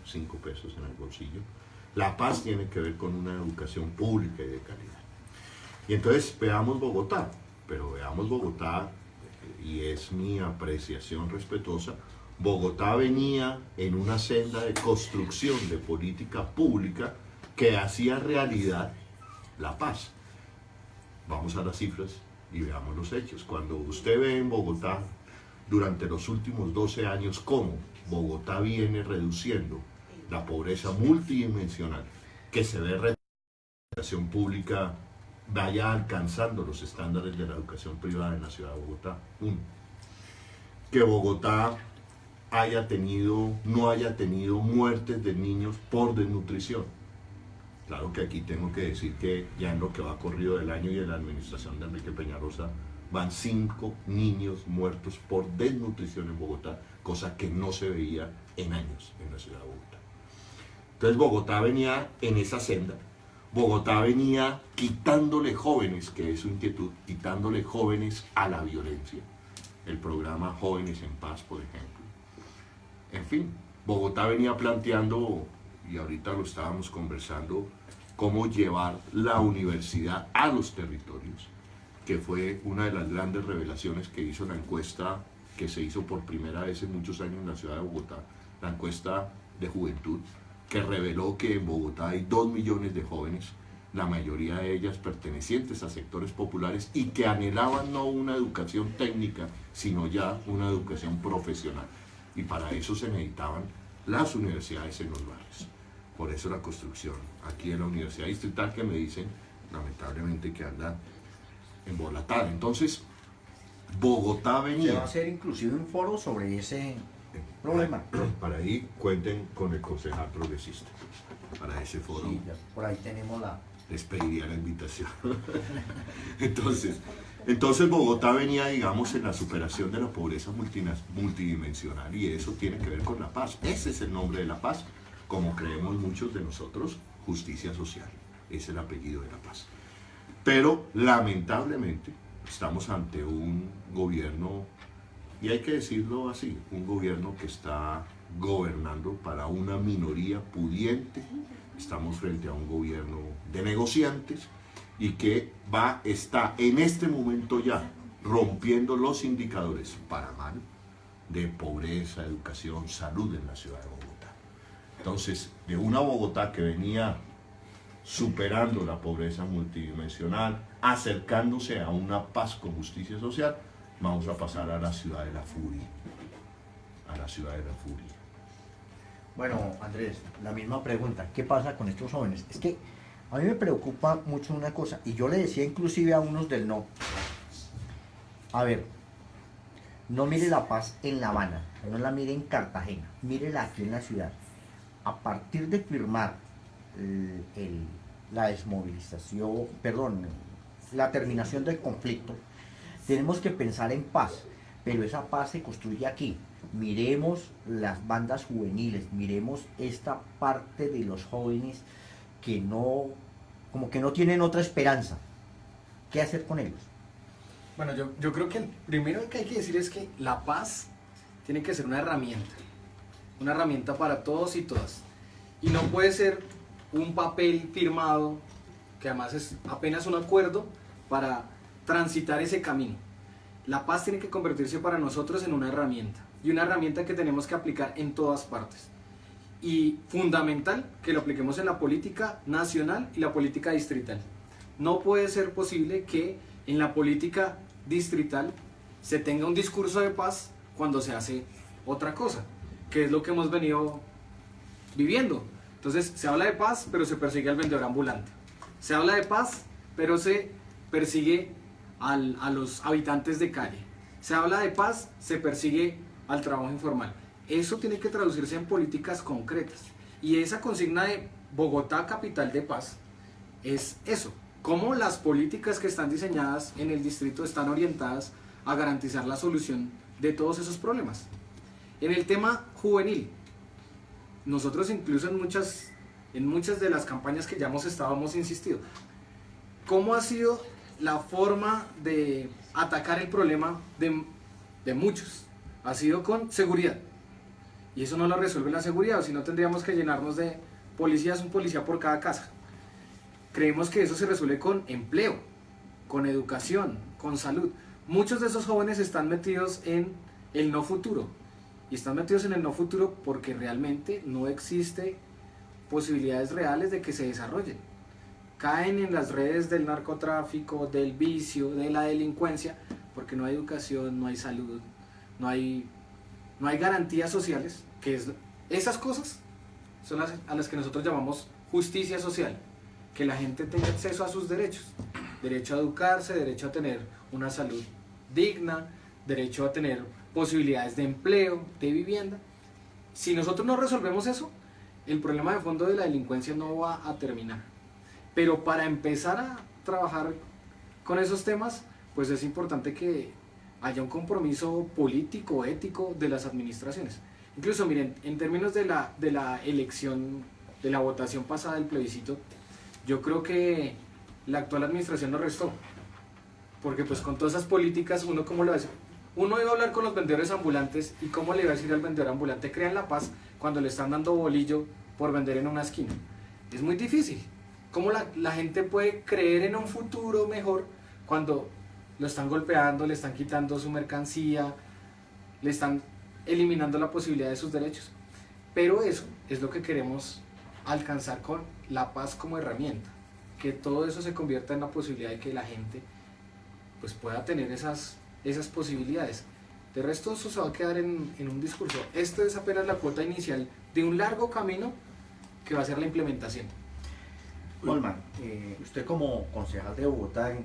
5 pesos en el bolsillo. La paz tiene que ver con una educación pública y de calidad. Y entonces veamos Bogotá, pero veamos Bogotá, y es mi apreciación respetuosa, Bogotá venía en una senda de construcción de política pública que hacía realidad la paz. Vamos a las cifras y veamos los hechos. Cuando usted ve en Bogotá, durante los últimos 12 años, cómo Bogotá viene reduciendo la pobreza multidimensional, que se ve la educación pública vaya alcanzando los estándares de la educación privada en la ciudad de Bogotá. Uno, que Bogotá no haya tenido muertes de niños por desnutrición. Claro que aquí tengo que decir que ya en lo que va corrido del año y en la administración de Enrique Peñalosa van 5 niños muertos por desnutrición en Bogotá, cosa que no se veía en años en la ciudad de Bogotá. Entonces Bogotá venía en esa senda. Bogotá venía quitándole jóvenes, que es su inquietud, quitándole jóvenes a la violencia. El programa Jóvenes en Paz, por ejemplo. En fin, Bogotá venía planteando, y ahorita lo estábamos conversando, cómo llevar la universidad a los territorios, que fue una de las grandes revelaciones que hizo la encuesta que se hizo por primera vez en muchos años en la ciudad de Bogotá, la encuesta de juventud, que reveló que en Bogotá hay 2 millones de jóvenes, la mayoría de ellas pertenecientes a sectores populares y que anhelaban no una educación técnica, sino ya una educación profesional. Y para eso se necesitaban las universidades en los barrios. Por eso la construcción aquí en la Universidad Distrital, que me dicen, lamentablemente, que anda embolatada. Entonces, Bogotá venía... Se va a hacer inclusive un foro sobre ese problema. Para ahí cuenten con el concejal progresista. Para ese foro. Sí, ya, por ahí tenemos la... Les pediría la invitación. Entonces Bogotá venía, digamos, en la superación de la pobreza multidimensional, y eso tiene que ver con la paz. Ese es el nombre de la paz, como creemos muchos de nosotros, justicia social. Es el apellido de la paz. Pero lamentablemente estamos ante un gobierno, y hay que decirlo así, un gobierno que está gobernando para una minoría pudiente. Estamos frente a un gobierno de negociantes y que está en este momento ya rompiendo los indicadores para mal de pobreza, educación, salud en la ciudad de Bogotá. Entonces, de una Bogotá que venía superando la pobreza multidimensional, acercándose a una paz con justicia social, vamos a pasar a la ciudad de la furia. A la ciudad de la furia. Bueno, Andrés, la misma pregunta, ¿qué pasa con estos jóvenes? Es que a mí me preocupa mucho una cosa, y yo le decía inclusive a unos del no, a ver, no mire la paz en La Habana, no la mire en Cartagena, mírela aquí en la ciudad. A partir de firmar la desmovilización, perdón, la terminación del conflicto, tenemos que pensar en paz, pero esa paz se construye aquí. Miremos las bandas juveniles, miremos esta parte de los jóvenes que no, como que no tienen otra esperanza. ¿Qué hacer con ellos? Bueno, yo creo que el primero que hay que decir es que la paz tiene que ser una herramienta para todos y todas. Y no puede ser un papel firmado, que además es apenas un acuerdo para transitar ese camino. La paz tiene que convertirse para nosotros en una herramienta, y una herramienta que tenemos que aplicar en todas partes. Y fundamental que lo apliquemos en la política nacional y la política distrital. No puede ser posible que en la política distrital se tenga un discurso de paz cuando se hace otra cosa, que es lo que hemos venido viviendo. Entonces se habla de paz, pero se persigue al vendedor ambulante. Se habla de paz, pero se persigue a los habitantes de calle. Se habla de paz, se persigue al trabajo informal. Eso tiene que traducirse en políticas concretas. Y esa consigna de Bogotá, capital de paz, es eso. Cómo las políticas que están diseñadas en el distrito están orientadas a garantizar la solución de todos esos problemas. En el tema juvenil, nosotros incluso en muchas de las campañas que ya hemos insistido. ¿Cómo ha sido la forma de atacar el problema de muchos? Ha sido con seguridad. Y eso no lo resuelve la seguridad, si no tendríamos que llenarnos de policías, un policía por cada casa. Creemos que eso se resuelve con empleo, con educación, con salud. Muchos de esos jóvenes están metidos en el no futuro. Y están metidos en el no futuro porque realmente no existe posibilidades reales de que se desarrollen. Caen en las redes del narcotráfico, del vicio, de la delincuencia, porque no hay educación, no hay salud, no hay garantías sociales, esas cosas son a las que nosotros llamamos justicia social, que la gente tenga acceso a sus derechos, derecho a educarse, derecho a tener una salud digna, derecho a tener posibilidades de empleo, de vivienda. Si nosotros no resolvemos eso, el problema de fondo de la delincuencia no va a terminar. Pero para empezar a trabajar con esos temas, pues es importante que haya un compromiso político, ético de las administraciones. Incluso, miren, en términos de la elección, de la votación pasada del plebiscito, yo creo que la actual administración nos restó. Porque pues con todas esas políticas, uno cómo le va a decir, uno iba a hablar con los vendedores ambulantes y cómo le iba a decir al vendedor ambulante, crean la paz cuando le están dando bolillo por vender en una esquina. Es muy difícil. ¿Cómo la gente puede creer en un futuro mejor cuando lo están golpeando, le están quitando su mercancía, le están eliminando la posibilidad de sus derechos? Pero eso es lo que queremos alcanzar con la paz como herramienta, que todo eso se convierta en la posibilidad de que la gente pues pueda tener esas posibilidades. De resto eso se va a quedar en un discurso. Esto es apenas la cuota inicial de un largo camino que va a ser la implementación. Holman, usted como concejal de Bogotá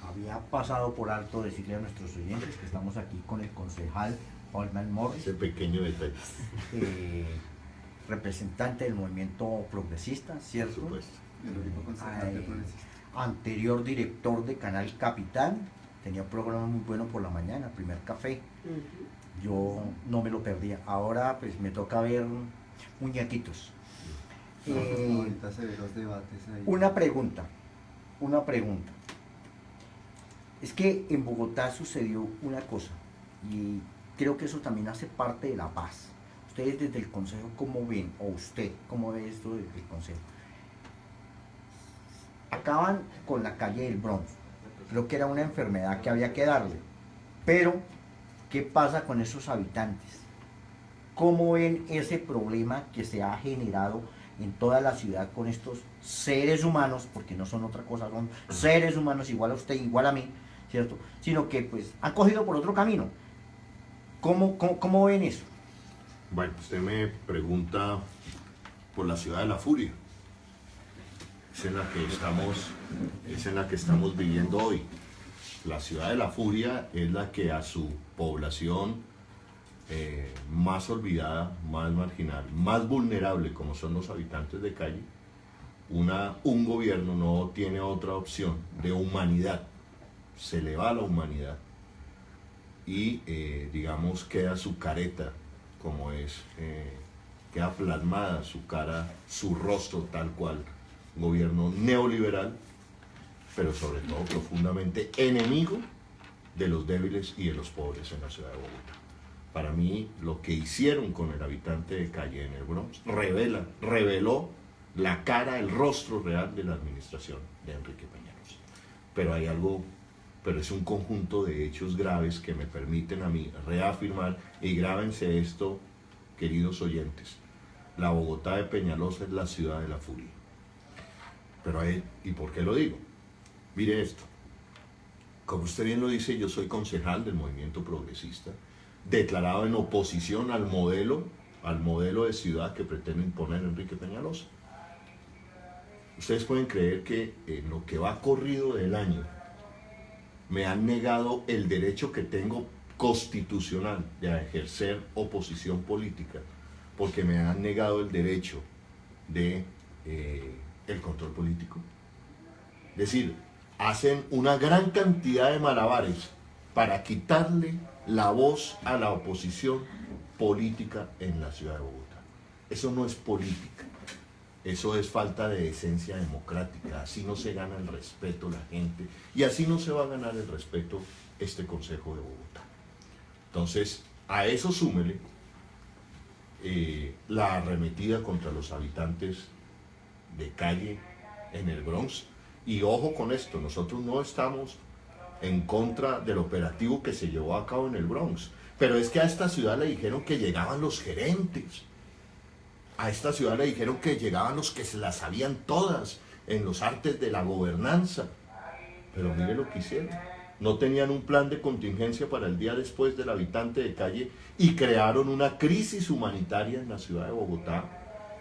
había pasado por alto decirle a nuestros oyentes que estamos aquí con el concejal Holman Morris, Ese pequeño detalle. representante del movimiento progresista, Por ¿cierto? supuesto. El único concejal de progresista. Anterior director de Canal Capitán, tenía un programa muy bueno por la mañana, Primer Café. Yo no me lo perdía. Ahora pues me toca ver muñequitos. Ahorita se ven los debates ahí. Una pregunta. Es que en Bogotá sucedió una cosa y creo que eso también hace parte de la paz. Ustedes desde el consejo, ¿cómo ven? O usted, ¿cómo ve esto desde el consejo? Acaban con la calle del Bronx. Creo que era una enfermedad que había que darle. Pero, ¿qué pasa con esos habitantes? ¿Cómo ven ese problema que se ha generado en toda la ciudad con estos seres humanos? Porque no son otra cosa, son seres humanos igual a usted, igual a mí, ¿cierto? Sino que pues han cogido por otro camino. ¿Cómo ven eso? Bueno, usted me pregunta por la ciudad de la furia. Es en la que estamos viviendo hoy. La ciudad de la furia es la que a su población más olvidada, más marginal, más vulnerable, como son los habitantes de calle, un gobierno no tiene otra opción de humanidad. Se le va la humanidad y digamos queda su careta como es, queda plasmada su cara, su rostro tal cual, gobierno neoliberal, pero sobre todo profundamente enemigo de los débiles y de los pobres en la ciudad de Bogotá. Para mí, lo que hicieron con el habitante de calle en el Bronx reveló la cara, el rostro real de la administración de Enrique Peñalosa. Pero es un conjunto de hechos graves que me permiten a mí reafirmar, y grábense esto, queridos oyentes: la Bogotá de Peñalosa es la ciudad de la furia. Pero ¿y por qué lo digo? Mire esto. Como usted bien lo dice, yo soy concejal del movimiento progresista, declarado en oposición al modelo de ciudad que pretende imponer Enrique Peñalosa. Ustedes pueden creer que en lo que va corrido del año me han negado el derecho que tengo constitucional de ejercer oposición política, porque me han negado el derecho de el control político. Es decir, hacen una gran cantidad de malabares para quitarle la voz a la oposición política en la ciudad de Bogotá. Eso no es política, eso es falta de decencia democrática. Así no se gana el respeto la gente y así no se va a ganar el respeto este Consejo de Bogotá. Entonces, a eso súmele la arremetida contra los habitantes de calle en el Bronx. Y ojo con esto, nosotros no estamos en contra del operativo que se llevó a cabo en el Bronx, pero es que a esta ciudad le dijeron que llegaban los gerentes, a esta ciudad le dijeron que llegaban los que se las sabían todas en los artes de la gobernanza, pero mire lo que hicieron. No tenían un plan de contingencia para el día después del habitante de calle y crearon una crisis humanitaria en la ciudad de Bogotá,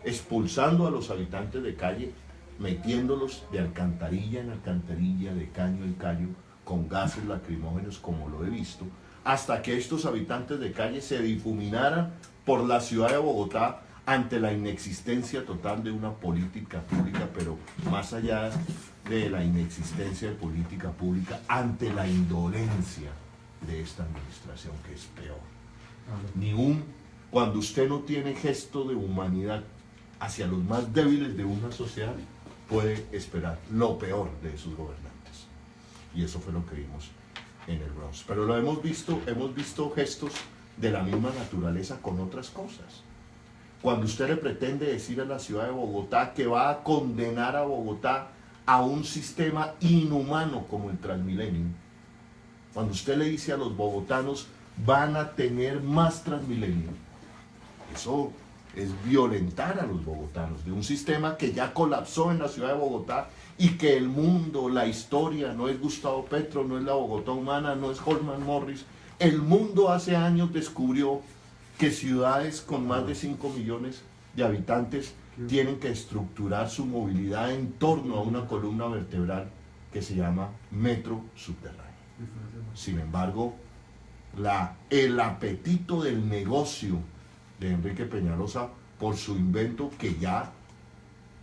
expulsando a los habitantes de calle, metiéndolos de alcantarilla en alcantarilla, de caño en caño, con gases lacrimógenos, como lo he visto, hasta que estos habitantes de calle se difuminaran por la ciudad de Bogotá ante la inexistencia total de una política pública, pero más allá de la inexistencia de política pública, ante la indolencia de esta administración, que es peor. Cuando usted no tiene gesto de humanidad hacia los más débiles de una sociedad, puede esperar lo peor de sus gobernantes. Y eso fue lo que vimos en el Bronx. Pero lo hemos visto gestos de la misma naturaleza con otras cosas. Cuando usted le pretende decir a la ciudad de Bogotá que va a condenar a Bogotá a un sistema inhumano como el Transmilenio, cuando usted le dice a los bogotanos van a tener más Transmilenio, eso es violentar a los bogotanos de un sistema que ya colapsó en la ciudad de Bogotá y que el mundo, la historia, no es Gustavo Petro, no es la Bogotá humana, no es Holman Morris. El mundo hace años descubrió que ciudades con más de 5 millones de habitantes tienen que estructurar su movilidad en torno a una columna vertebral que se llama metro subterráneo. Sin embargo, el apetito del negocio de Enrique Peñalosa por su invento, que ya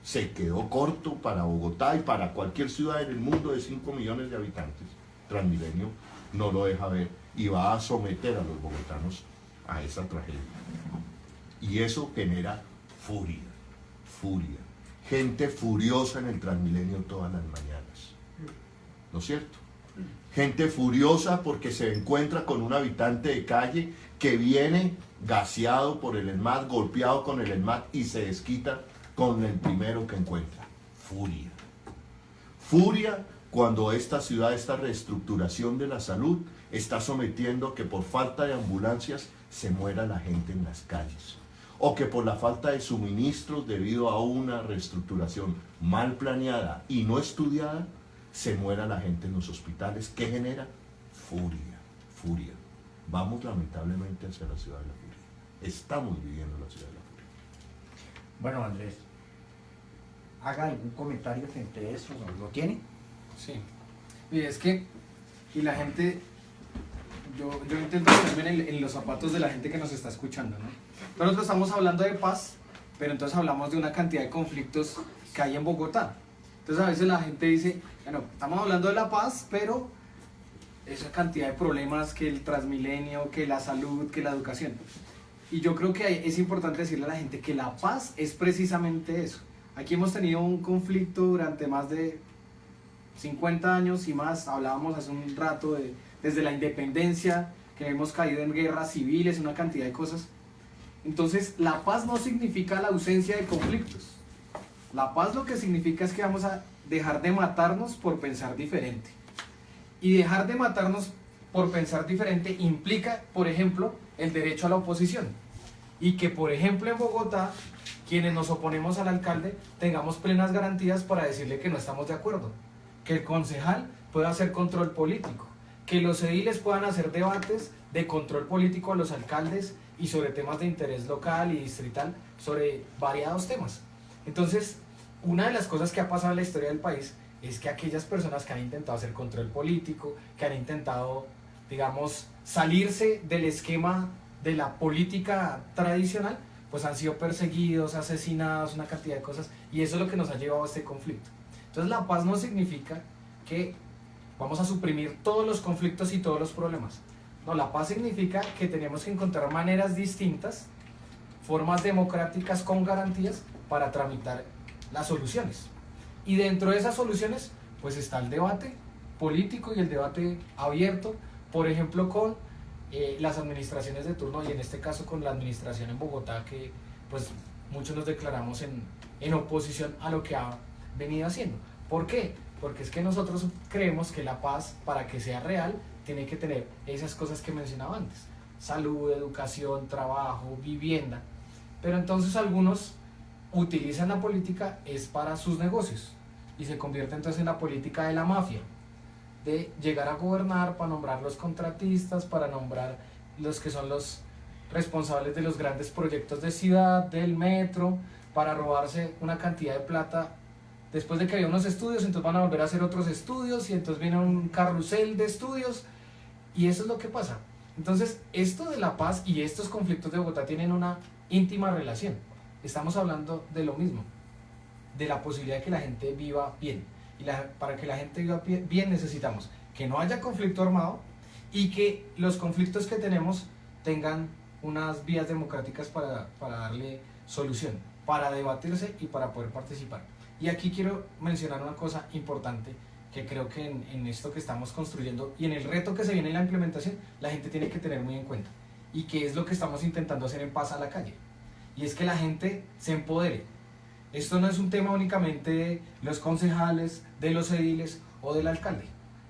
se quedó corto para Bogotá y para cualquier ciudad en el mundo de 5 millones de habitantes, Transmilenio, no lo deja ver y va a someter a los bogotanos a esa tragedia. Y eso genera furia, gente furiosa en el Transmilenio todas las mañanas, ¿no es cierto? Gente furiosa porque se encuentra con un habitante de calle que viene gaseado por el ESMAD, golpeado con el ESMAD y se desquita con el primero que encuentra. Furia cuando esta ciudad, esta reestructuración de la salud está sometiendo a que por falta de ambulancias se muera la gente en las calles, o que por la falta de suministros debido a una reestructuración mal planeada y no estudiada, se muera la gente en los hospitales. ¿Qué genera? Furia. Vamos lamentablemente hacia la ciudad de la furia. Estamos viviendo la ciudad de la furia. Bueno, Andrés, haga algún comentario frente a eso, ¿lo tiene? Sí. Mire, es que, y la gente, yo intento ponerme en los zapatos de la gente que nos está escuchando, ¿no? Nosotros estamos hablando de paz, pero entonces hablamos de una cantidad de conflictos que hay en Bogotá. Entonces a veces la gente dice, bueno, estamos hablando de la paz, pero esa cantidad de problemas, que el Transmilenio, que la salud, que la educación. Y yo creo que es importante decirle a la gente que la paz es precisamente eso. Aquí hemos tenido un conflicto durante más de 50 años y más. Hablábamos hace un rato desde la independencia, que hemos caído en guerras civiles, una cantidad de cosas. Entonces, la paz no significa la ausencia de conflictos. La paz lo que significa es que vamos a dejar de matarnos por pensar diferente. Y dejar de matarnos por pensar diferente implica, por ejemplo, el derecho a la oposición. Y que, por ejemplo, en Bogotá, quienes nos oponemos al alcalde, tengamos plenas garantías para decirle que no estamos de acuerdo. Que el concejal pueda hacer control político. Que los ediles puedan hacer debates de control político a los alcaldes y sobre temas de interés local y distrital, sobre variados temas. Entonces, una de las cosas que ha pasado en la historia del país es que aquellas personas que han intentado hacer control político, que han intentado, digamos, salirse del esquema de la política tradicional, pues han sido perseguidos, asesinados, una cantidad de cosas, y eso es lo que nos ha llevado a este conflicto. Entonces la paz no significa que vamos a suprimir todos los conflictos y todos los problemas. No, la paz significa que tenemos que encontrar maneras distintas, formas democráticas con garantías para tramitar las soluciones. Y dentro de esas soluciones, pues está el debate político y el debate abierto, por ejemplo, con las administraciones de turno, y en este caso con la administración en Bogotá, que pues muchos nos declaramos en oposición a lo que ha venido haciendo. ¿Por qué? Porque es que nosotros creemos que la paz, para que sea real, tiene que tener esas cosas que mencionaba antes: salud, educación, trabajo, vivienda. Pero entonces algunos utilizan la política es para sus negocios y se convierte entonces en la política de la mafia, de llegar a gobernar para nombrar los contratistas, para nombrar los que son los responsables de los grandes proyectos de ciudad, del metro, para robarse una cantidad de plata. Después de que había unos estudios, entonces van a volver a hacer otros estudios y entonces viene un carrusel de estudios, y eso es lo que pasa. Entonces, esto de la paz y estos conflictos de Bogotá tienen una íntima relación. Estamos hablando de lo mismo, de la posibilidad de que la gente viva bien. Y para que la gente viva bien necesitamos que no haya conflicto armado y que los conflictos que tenemos tengan unas vías democráticas para darle solución, para debatirse y para poder participar. Y aquí quiero mencionar una cosa importante que creo que en esto que estamos construyendo y en el reto que se viene en la implementación, la gente tiene que tener muy en cuenta, y que es lo que estamos intentando hacer en Paz a la Calle, y es que la gente se empodere. Esto no es un tema únicamente de los concejales, de los ediles o del alcalde,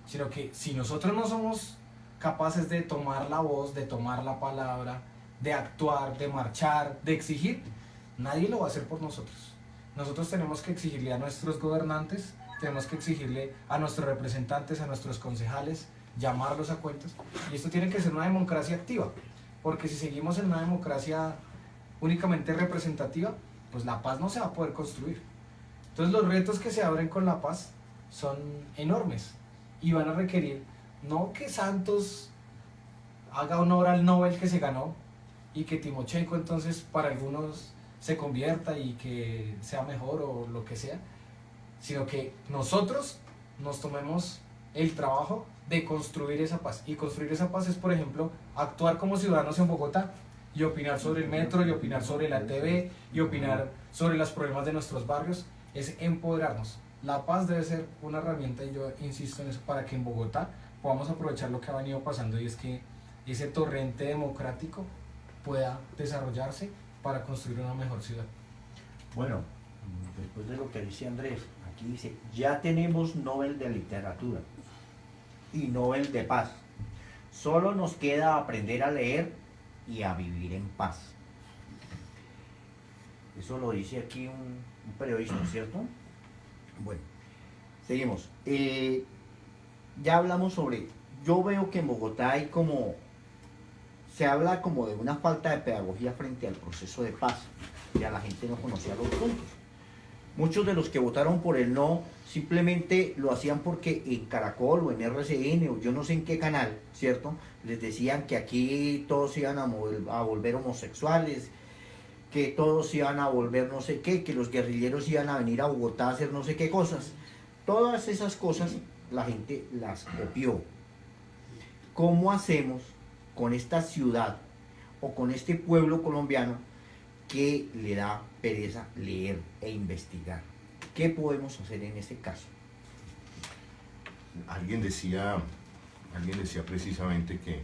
sino que si nosotros no somos capaces de tomar la voz, de tomar la palabra, de actuar, de marchar, de exigir, nadie lo va a hacer por nosotros. Nosotros tenemos que exigirle a nuestros gobernantes, tenemos que exigirle a nuestros representantes, a nuestros concejales, llamarlos a cuentas. Y esto tiene que ser una democracia activa, porque si seguimos en una democracia únicamente representativa, pues la paz no se va a poder construir. Entonces los retos que se abren con la paz son enormes y van a requerir no que Santos haga honor al Nobel que se ganó y que Timochenko entonces para algunos se convierta y que sea mejor o lo que sea, sino que nosotros nos tomemos el trabajo de construir esa paz. Y construir esa paz es, por ejemplo, actuar como ciudadanos en Bogotá y opinar sobre el metro, y opinar sobre la TV, y opinar sobre los problemas de nuestros barrios. Es empoderarnos. La paz debe ser una herramienta, y yo insisto en eso, para que en Bogotá podamos aprovechar lo que ha venido pasando, y es que ese torrente democrático pueda desarrollarse para construir una mejor ciudad. Bueno, después de lo que dice Andrés, aquí dice, ya tenemos Nobel de Literatura y Nobel de Paz. Solo nos queda aprender a leer y a vivir en paz. Eso lo dice aquí un periodista, ¿cierto? Bueno, seguimos. Ya hablamos sobre, yo veo que en Bogotá hay se habla como de una falta de pedagogía frente al proceso de paz. Ya la gente no conocía los puntos. Muchos de los que votaron por el no simplemente lo hacían porque en Caracol o en RCN o yo no sé en qué canal, ¿cierto? Les decían que aquí todos se iban a volver homosexuales, que todos se iban a volver no sé qué, que los guerrilleros iban a venir a Bogotá a hacer no sé qué cosas. Todas esas cosas la gente las copió. ¿Cómo hacemos con esta ciudad o con este pueblo colombiano que le da pereza leer e investigar? ¿Qué podemos hacer en este caso? Alguien decía precisamente que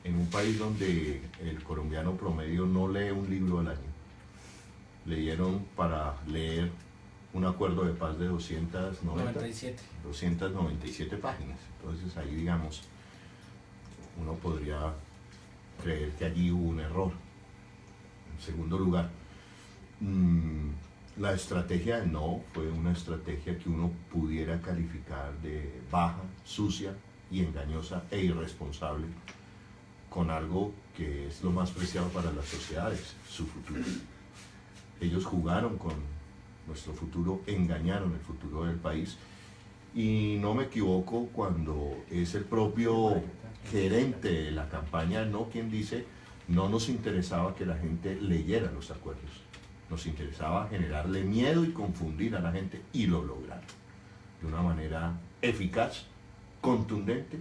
en un país donde el colombiano promedio no lee un libro al año, leyeron para leer un acuerdo de paz de 297 páginas. Entonces ahí, digamos, uno podría creer que allí hubo un error. En segundo lugar, la estrategia del no fue una estrategia que uno pudiera calificar de baja, sucia y engañosa e irresponsable con algo que es lo más preciado para las sociedades, su futuro. Ellos jugaron con nuestro futuro, engañaron el futuro del país, y no me equivoco cuando es el propio gerente de la campaña no quien dice: no nos interesaba que la gente leyera los acuerdos, nos interesaba generarle miedo y confundir a la gente, y lo lograron de una manera eficaz, contundente,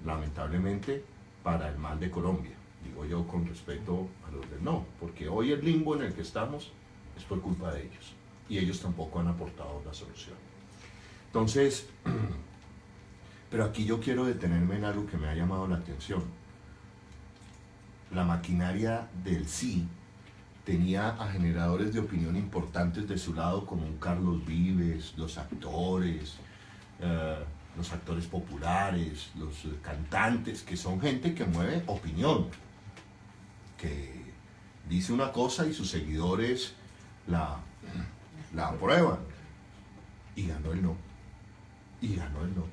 lamentablemente para el mal de Colombia, digo yo, con respecto a los del no, porque hoy el limbo en el que estamos es por culpa de ellos, y ellos tampoco han aportado la solución. Entonces, pero aquí yo quiero detenerme en algo que me ha llamado la atención. la maquinaria del sí tenía a generadores de opinión importantes de su lado, como un Carlos Vives, los actores populares, los cantantes, que son gente que mueve opinión, que dice una cosa y sus seguidores la aprueban. Y ganó el no. Y ganó el no.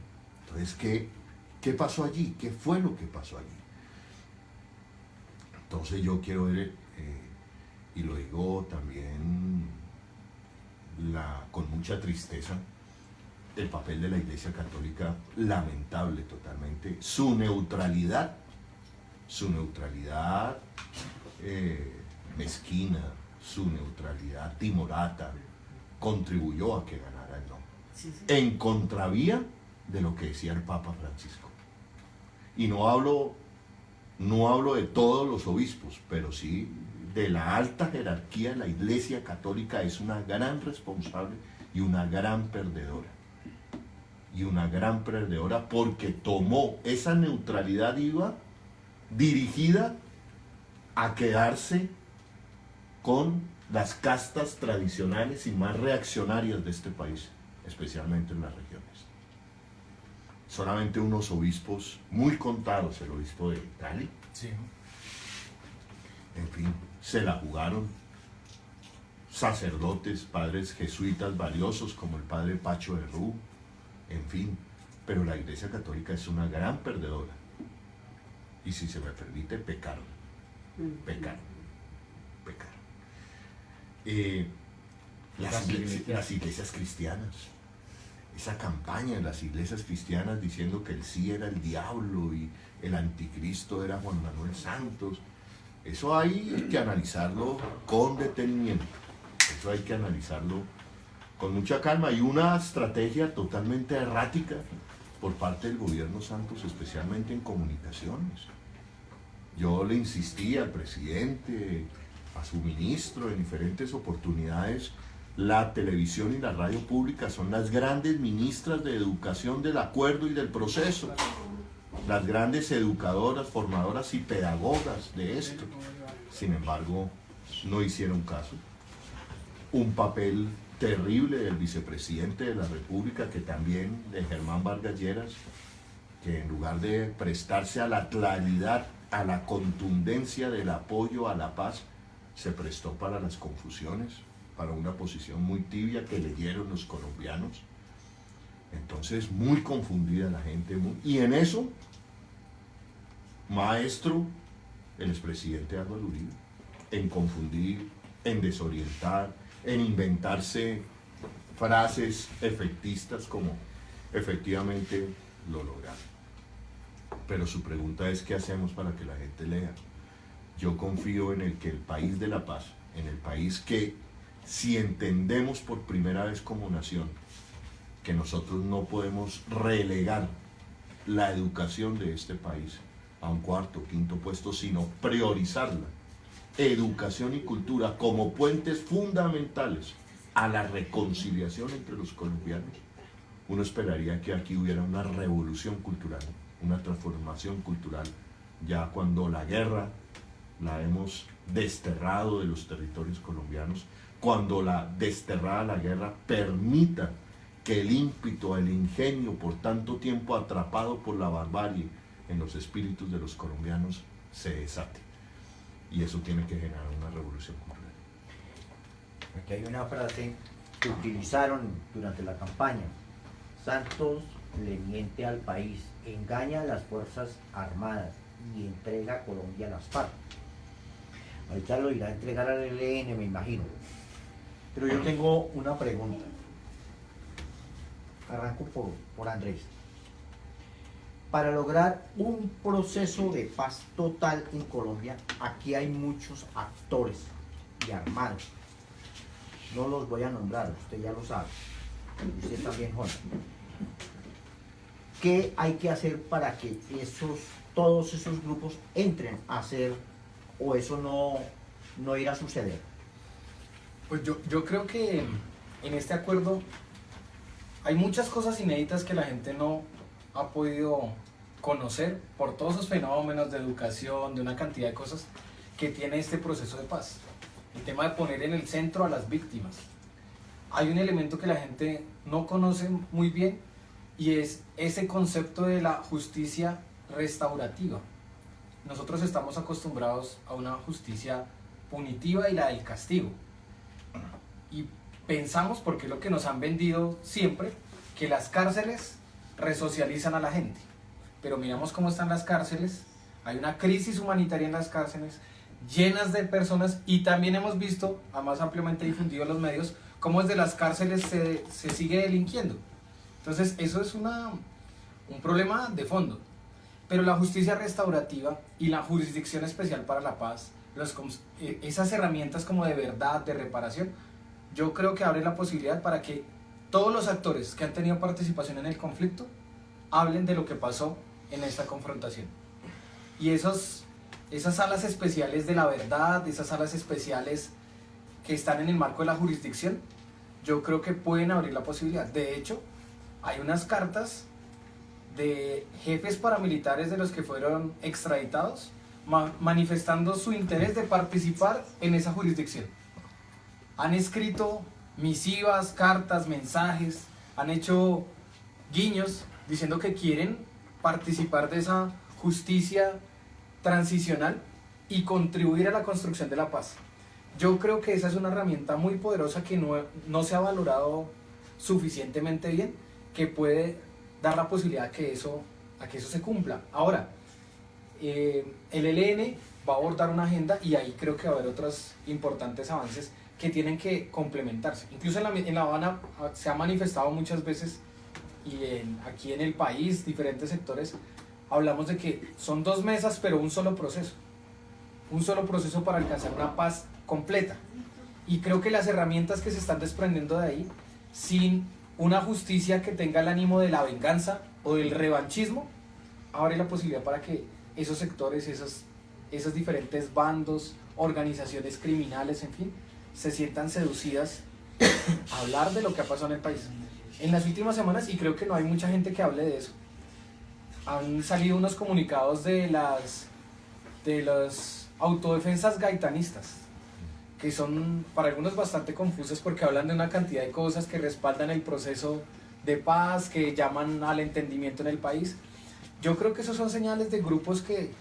Entonces, ¿qué pasó allí? ¿Qué fue lo que pasó allí? Entonces yo quiero ver, y lo digo también con mucha tristeza, el papel de la Iglesia Católica, lamentable totalmente, su neutralidad mezquina, su neutralidad timorata, contribuyó a que ganara el no. Sí, sí. En contravía de lo que decía el Papa Francisco. Y no hablo de todos los obispos, pero sí de la alta jerarquía de la Iglesia Católica. Es una gran responsable y una gran perdedora. Y una gran perdedora porque tomó esa neutralidad, iba dirigida a quedarse con las castas tradicionales y más reaccionarias de este país, especialmente en las regiones. Solamente unos obispos muy contados, el obispo de Cali, Sí. en fin, se la jugaron. Sacerdotes, padres jesuitas valiosos como el padre Pacho de Rú, en fin, pero la Iglesia Católica es una gran perdedora. Y si se me permite, pecaron. Las iglesias cristianas, esa campaña en las iglesias cristianas diciendo que el sí era el diablo y el anticristo era Juan Manuel Santos, eso hay que analizarlo con detenimiento, eso hay que analizarlo con mucha calma. Y una estrategia totalmente errática por parte del gobierno Santos, especialmente en comunicaciones. Yo le insistí al presidente, a su ministro, en diferentes oportunidades. La televisión y la radio pública son las grandes ministras de educación del acuerdo y del proceso, las grandes educadoras, formadoras y pedagogas de esto. Sin embargo, no hicieron caso. Un papel terrible del vicepresidente de la República, que también de Germán Vargas Lleras, que en lugar de prestarse a la claridad, a la contundencia del apoyo a la paz, se prestó para las confusiones, para una posición muy tibia que leyeron los colombianos. Entonces, muy confundida la gente. Y en eso, maestro, el expresidente Álvaro Uribe, en confundir, en desorientar, en inventarse frases efectistas como efectivamente lo lograron. Pero su pregunta es: ¿qué hacemos para que la gente lea? Yo confío en el que el país de la paz, en el país que, si entendemos por primera vez como nación que nosotros no podemos relegar la educación de este país a un cuarto, quinto puesto, sino priorizarla, educación y cultura como puentes fundamentales a la reconciliación entre los colombianos, uno esperaría que aquí hubiera una revolución cultural, una transformación cultural, ya cuando la guerra la hemos desterrado de los territorios colombianos, cuando desterrada la guerra permita que el ímpetu, el ingenio, por tanto tiempo atrapado por la barbarie en los espíritus de los colombianos, se desate. Y eso tiene que generar una revolución cultural. Aquí hay una frase que utilizaron durante la campaña: Santos le miente al país, engaña a las Fuerzas Armadas y entrega a Colombia a las FARC. Ahorita lo irá a entregar al ELN, me imagino. Pero yo tengo una pregunta. Arranco por Andrés. Para lograr un proceso de paz total en Colombia, aquí hay muchos actores y armados. No los voy a nombrar, usted ya lo sabe. Y usted también, Juan. ¿Qué hay que hacer para que todos esos grupos entren a hacer, o eso no irá a suceder? Pues yo creo que en este acuerdo hay muchas cosas inéditas que la gente no ha podido conocer por todos esos fenómenos de educación, de una cantidad de cosas que tiene este proceso de paz. El tema de poner en el centro a las víctimas. Hay un elemento que la gente no conoce muy bien y es ese concepto de la justicia restaurativa. Nosotros estamos acostumbrados a una justicia punitiva y la del castigo. Y pensamos, porque es lo que nos han vendido siempre, que las cárceles resocializan a la gente. Pero miramos cómo están las cárceles, hay una crisis humanitaria en las cárceles, llenas de personas, y también hemos visto, a más ampliamente difundido en los medios, cómo desde las cárceles se sigue delinquiendo. Entonces eso es un problema de fondo. Pero la justicia restaurativa y la jurisdicción especial para la paz, esas herramientas como de verdad, de reparación, yo creo que abre la posibilidad para que todos los actores que han tenido participación en el conflicto hablen de lo que pasó en esta confrontación. Y esas salas especiales de la verdad, esas salas especiales que están en el marco de la jurisdicción, yo creo que pueden abrir la posibilidad. De hecho, hay unas cartas de jefes paramilitares de los que fueron extraditados manifestando su interés de participar en esa jurisdicción. Han escrito misivas, cartas, mensajes, han hecho guiños diciendo que quieren participar de esa justicia transicional y contribuir a la construcción de la paz. Yo creo que esa es una herramienta muy poderosa que no se ha valorado suficientemente bien, que puede dar la posibilidad a que eso se cumpla. Ahora, el ELN va a abordar una agenda y ahí creo que va a haber otros importantes avances que tienen que complementarse. Incluso en La Habana se ha manifestado muchas veces, y aquí en el país, diferentes sectores, hablamos de que son 2 mesas pero un solo proceso para alcanzar una paz completa. Y creo que las herramientas que se están desprendiendo de ahí, sin una justicia que tenga el ánimo de la venganza o del revanchismo, abre la posibilidad para que esos sectores, esos diferentes bandos, organizaciones criminales, en fin, se sientan seducidas a hablar de lo que ha pasado en el país. En las últimas semanas, y creo que no hay mucha gente que hable de eso, han salido unos comunicados de las autodefensas gaitanistas, que son para algunos bastante confusas porque hablan de una cantidad de cosas que respaldan el proceso de paz, que llaman al entendimiento en el país. Yo creo que esos son señales de grupos que,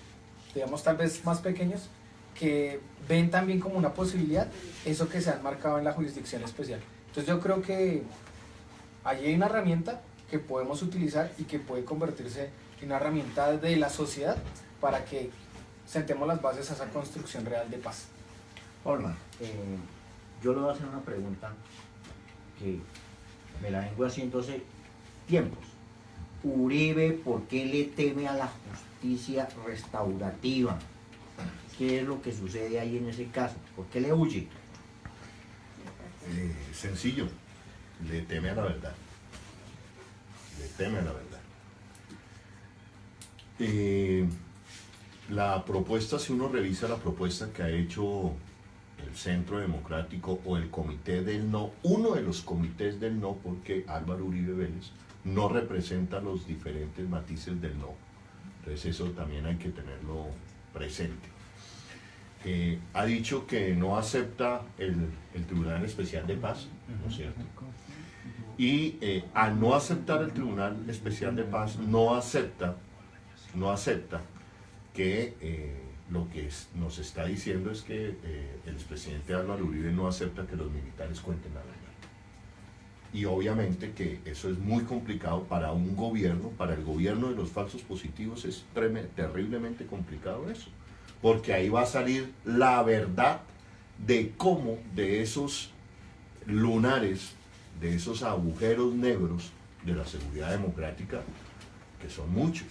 digamos, tal vez más pequeños, que ven también como una posibilidad eso que se han marcado en la jurisdicción especial. Entonces yo creo que allí hay una herramienta que podemos utilizar y que puede convertirse en una herramienta de la sociedad para que sentemos las bases a esa construcción real de paz. Olma, yo le voy a hacer una pregunta que me la vengo haciendo hace tiempos. Uribe, ¿por qué le teme a la justicia restaurativa? ¿Qué es lo que sucede ahí en ese caso? ¿Por qué le huye? Sencillo, le teme a la verdad. Le teme a la verdad. La propuesta, si uno revisa la propuesta que ha hecho el Centro Democrático o el Comité del No, uno de los comités del No, porque Álvaro Uribe Vélez no representa los diferentes matices del No. Entonces eso también hay que tenerlo presente. Ha dicho que no acepta el Tribunal Especial de Paz, ¿no es cierto? Y al no aceptar el Tribunal Especial de Paz, no acepta que lo que nos está diciendo es que el expresidente Álvaro Uribe no acepta que los militares cuenten la verdad. Y obviamente que eso es muy complicado para un gobierno, para el gobierno de los falsos positivos es terriblemente complicado eso, porque ahí va a salir la verdad de cómo de esos lunares, de esos agujeros negros de la seguridad democrática, que son muchos.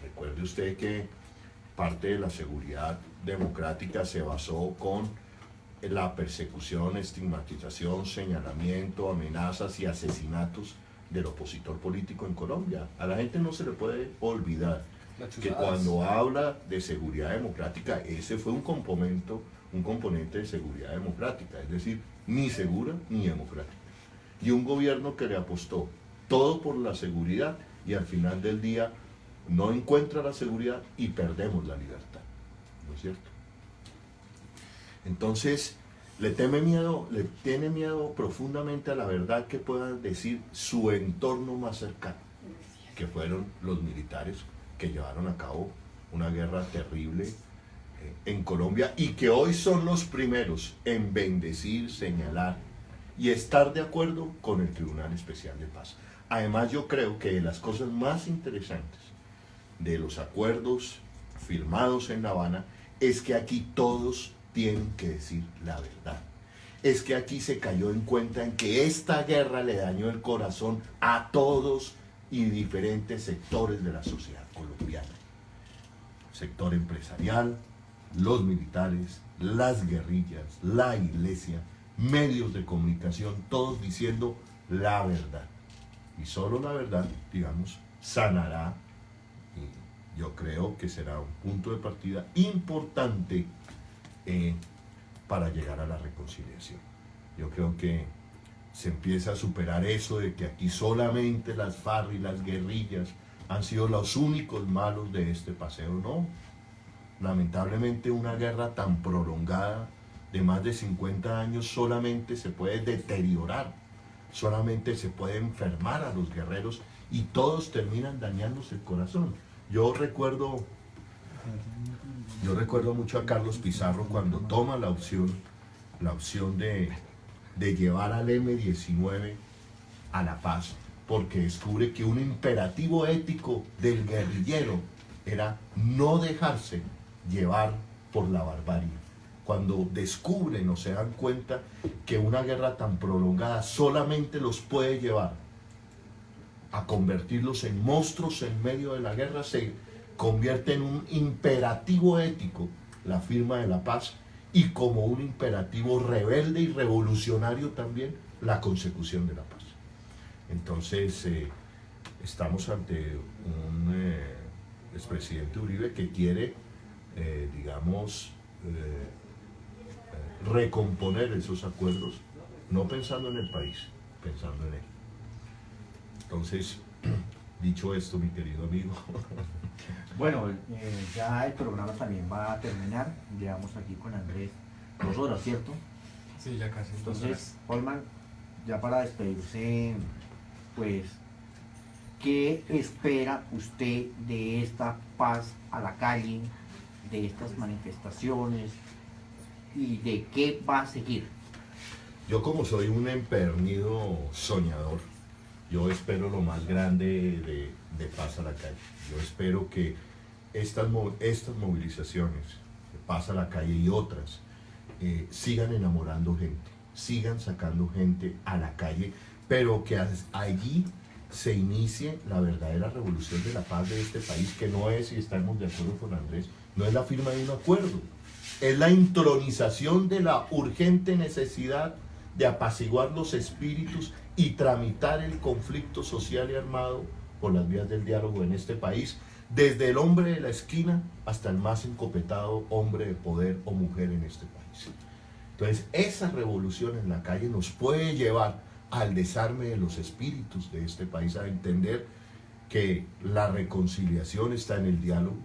Recuerde usted que parte de la seguridad democrática se basó con la persecución, estigmatización, señalamiento, amenazas y asesinatos del opositor político en Colombia. A la gente no se le puede olvidar que cuando habla de seguridad democrática, ese fue un componente de seguridad democrática, es decir, ni segura ni democrática. Y un gobierno que le apostó todo por la seguridad y al final del día no encuentra la seguridad y perdemos la libertad, ¿no es cierto? Entonces, le tiene miedo profundamente a la verdad que pueda decir su entorno más cercano, que fueron los militares que llevaron a cabo una guerra terrible en Colombia y que hoy son los primeros en bendecir, señalar y estar de acuerdo con el Tribunal Especial de Paz. Además, yo creo que de las cosas más interesantes de los acuerdos firmados en La Habana es que aquí todos tienen que decir la verdad. Es que aquí se cayó en cuenta en que esta guerra le dañó el corazón a todos y diferentes sectores de la sociedad colombiana. Sector empresarial, los militares, las guerrillas, la iglesia, medios de comunicación, todos diciendo la verdad. Y solo la verdad, digamos, sanará, y yo creo que será un punto de partida importante para llegar a la reconciliación. Yo creo que se empieza a superar eso de que aquí solamente las FARC y las guerrillas han sido los únicos malos de este paseo. No, lamentablemente una guerra tan prolongada de más de 50 años solamente se puede deteriorar, solamente se puede enfermar a los guerreros y todos terminan dañándose el corazón. Yo recuerdo mucho a Carlos Pizarro cuando toma la opción de llevar al M-19 a La Paz, porque descubre que un imperativo ético del guerrillero era no dejarse llevar por la barbarie. Cuando descubren o se dan cuenta que una guerra tan prolongada solamente los puede llevar a convertirlos en monstruos en medio de la guerra, se convierte en un imperativo ético la firma de la paz y como un imperativo rebelde y revolucionario también la consecución de la paz. Entonces estamos ante un expresidente Uribe que quiere, recomponer esos acuerdos, no pensando en el país, pensando en él. Entonces, dicho esto, mi querido amigo. Bueno, ya el programa también va a terminar. Llevamos aquí con Andrés 2 horas, ¿cierto? Sí, ya casi. Entonces, Holman, ya para despedirse, pues, ¿qué espera usted de esta paz a la calle, de estas manifestaciones y de qué va a seguir? Yo, como soy un empedernido soñador, yo espero lo más grande de Paz a la Calle. Yo espero que estas movilizaciones de Paz a la Calle y otras sigan enamorando gente, sigan sacando gente a la calle, pero que allí se inicie la verdadera revolución de la paz de este país, que no es, y estamos de acuerdo con Andrés, no es la firma de un acuerdo, es la intronización de la urgente necesidad de apaciguar los espíritus y tramitar el conflicto social y armado por las vías del diálogo en este país, desde el hombre de la esquina hasta el más encopetado hombre de poder o mujer en este país. Entonces, esa revolución en la calle nos puede llevar al desarme de los espíritus de este país, a entender que la reconciliación está en el diálogo,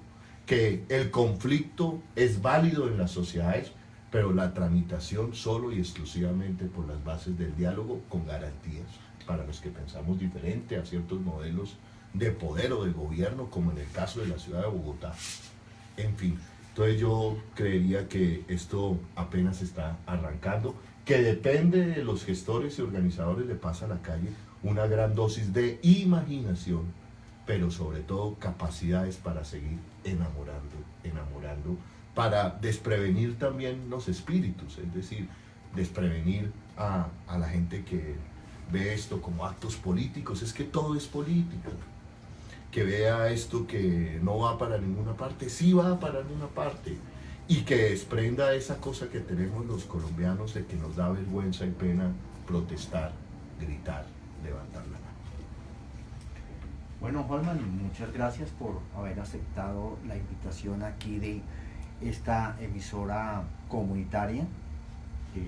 que el conflicto es válido en las sociedades, pero la tramitación solo y exclusivamente por las bases del diálogo, con garantías para los que pensamos diferente a ciertos modelos de poder o de gobierno, como en el caso de la ciudad de Bogotá. En fin, entonces yo creería que esto apenas está arrancando, que depende de los gestores y organizadores de Paz a la Calle una gran dosis de imaginación, pero sobre todo capacidades para seguir enamorando, para desprevenir también los espíritus, es decir, desprevenir a la gente que ve esto como actos políticos. Es que todo es política. Que vea esto que no va para ninguna parte, sí va para ninguna parte, y que desprenda esa cosa que tenemos los colombianos de que nos da vergüenza y pena protestar, gritar, levantar la mano. Bueno, Holman, muchas gracias por haber aceptado la invitación aquí de esta emisora comunitaria, que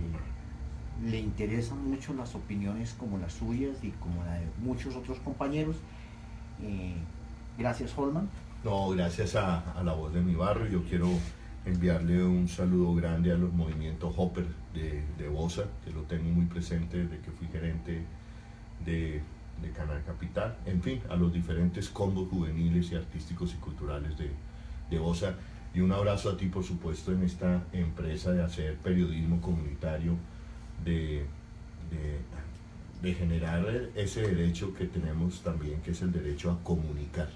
le interesan mucho las opiniones como las suyas y como la de muchos otros compañeros. Gracias, Holman. No, gracias a la voz de mi barrio, yo quiero enviarle un saludo grande a los movimientos Hopper de Bosa, que lo tengo muy presente desde que fui gerente de Canal Capital, en fin, a los diferentes combos juveniles y artísticos y culturales de Bosa, y un abrazo a ti, por supuesto, en esta empresa de hacer periodismo comunitario, de generar ese derecho que tenemos también, que es el derecho a comunicar.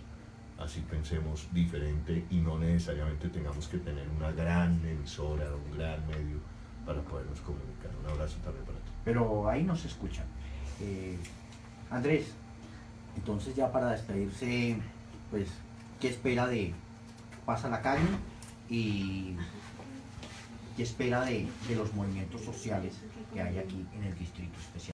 Así pensemos diferente y no necesariamente tengamos que tener una gran emisora, un gran medio para podernos comunicar. Un abrazo también para ti. Pero ahí nos escuchan. Andrés, entonces ya para despedirse, pues, ¿qué espera de Pasa la Calle y qué espera de los movimientos sociales que hay aquí en el Distrito Especial?